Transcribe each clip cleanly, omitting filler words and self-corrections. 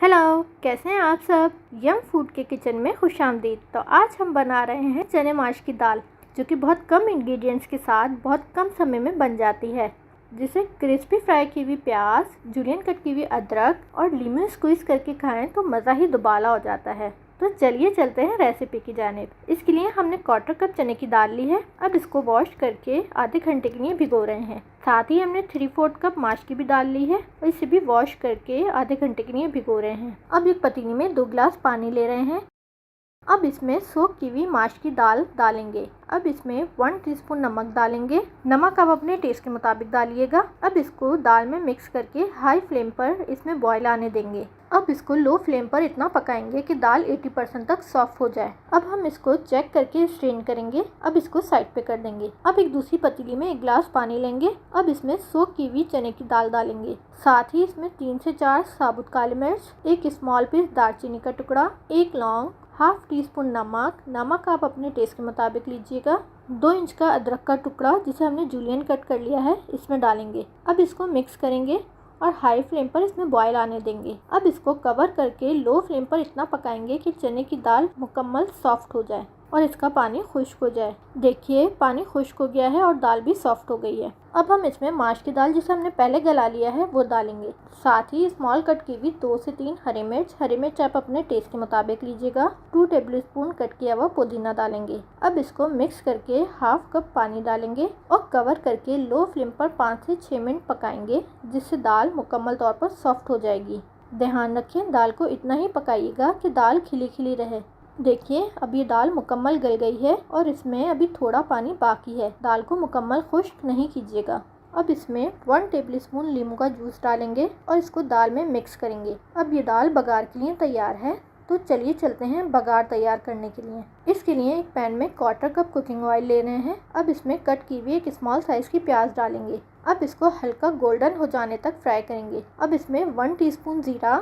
Hello, कैसे हैं आप सब। यम फूड के किचन में खुशामदीद। तो आज हम बना रहे हैं चने माश की दाल, जो कि बहुत कम इंग्रेडिएंट्स के साथ बहुत कम समय में बन जाती है, जिसे क्रिस्पी फ्राई की हुई प्याज, जुलियन कट की हुई अदरक और लीमन स्क्वीज़ करके खाएं तो मज़ा ही दुबाला हो जाता है। तो चलिए चलते हैं रेसिपी की जानिब। इसके लिए हमने 1/4 कप चने की दाल ली है। अब इसको वॉश करके आधे घंटे के लिए भिगो रहे हैं। साथ ही हमने 3/4 कप माश की भी दाल ली है और इसे भी वॉश करके आधे घंटे के लिए भिगो रहे हैं। अब एक पतीली में 2 गिलास पानी ले रहे हैं। अब इसमें सोक की हुई माश की दाल डालेंगे। अब इसमें 1 टीस्पून नमक डालेंगे। नमक आप अपने टेस्ट के मुताबिक डालिएगा। अब इसको दाल में मिक्स करके हाई फ्लेम पर इसमें बॉयल आने देंगे। अब इसको लो फ्लेम पर इतना पकाएंगे कि दाल 80% तक सॉफ्ट हो जाए। अब हम इसको चेक करके स्ट्रेन करेंगे। अब इसको साइड पे कर देंगे। अब एक दूसरी पतीली में 1 गिलास पानी लेंगे। अब इसमें सोक की हुई चने की दाल डालेंगे। साथ ही इसमें 3 से 4 साबुत काली मिर्च, 1 स्मॉल पीस दालचीनी का टुकड़ा, 1 लौंग, हाफ टी स्पून नमक आप अपने टेस्ट के मुताबिक लीजिएगा। 2 इंच का अदरक का टुकड़ा जिसे हमने जूलियन कट कर लिया है, इसमें डालेंगे। अब इसको मिक्स करेंगे और हाई फ्लेम पर इसमें बॉयल आने देंगे। अब इसको कवर करके लो फ्लेम पर इतना पकाएंगे कि चने की दाल मुकम्मल सॉफ्ट हो जाए और इसका पानी खुश्क हो जाए। देखिए, पानी खुश्क हो गया है और दाल भी सॉफ्ट हो गई है। अब हम इसमें माश की दाल जिसे हमने पहले गला लिया है वो डालेंगे। साथ ही स्मॉल कट की हुई 2 से 3 हरी मिर्च आप अपने टेस्ट के मुताबिक लीजिएगा। 2 टेबलस्पून कट किया हुआ पुदीना डालेंगे। अब इसको मिक्स करके हाफ कप पानी डालेंगे और कवर करके लो फ्लेम पर 5 से 6 मिनट पकाएंगे, जिससे दाल मुकम्मल तौर पर सॉफ्ट हो जाएगी। ध्यान रखें, दाल को इतना ही पकाइएगा कि दाल खिली खिली रहे। देखिए, अब ये दाल मुकम्मल गल गई है और इसमें अभी थोड़ा पानी बाकी है। दाल को मुकम्मल खुश्क नहीं कीजिएगा। अब इसमें 1 टेबलस्पून नींबू का जूस डालेंगे और इसको दाल में मिक्स करेंगे। अब ये दाल बघार के लिए तैयार है। तो चलिए चलते हैं बघार तैयार करने के लिए। इसके लिए एक पैन में 1/4 कप कुकिंग ऑयल ले रहे हैं। अब इसमें कट की हुई एक स्मॉल साइज की प्याज डालेंगे। अब इसको हल्का गोल्डन हो जाने तक फ्राई करेंगे। अब इसमें 1 टीस्पून जीरा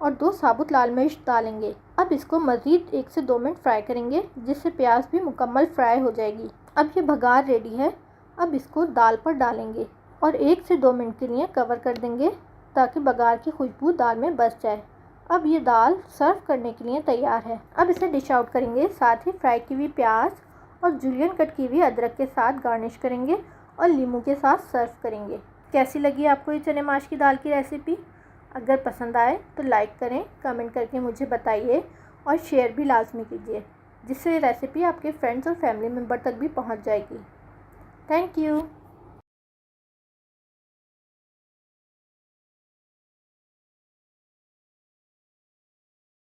और 2 साबुत लाल मिर्च डालेंगे। अब इसको मज़ीद 1 से 2 मिनट फ्राई करेंगे, जिससे प्याज भी मुकम्मल फ्राई हो जाएगी। अब ये बघार रेडी है। अब इसको दाल पर डालेंगे और 1 से 2 मिनट के लिए कवर कर देंगे ताकि बघार की खुशबू दाल में बस जाए। अब ये दाल सर्व करने के लिए तैयार है। अब इसे डिश आउट करेंगे। साथ ही फ्राई की हुई प्याज और जूलियन कट की हुई अदरक के साथ गार्निश करेंगे और नींबू के साथ सर्व करेंगे। कैसी लगी आपको ये चने माश की दाल की रेसिपी? अगर पसंद आए तो लाइक करें, कमेंट करके मुझे बताइए और शेयर भी लाजमी कीजिए, जिससे रेसिपी आपके फ्रेंड्स और फैमिली मेम्बर तक भी पहुंच जाएगी। Thank you.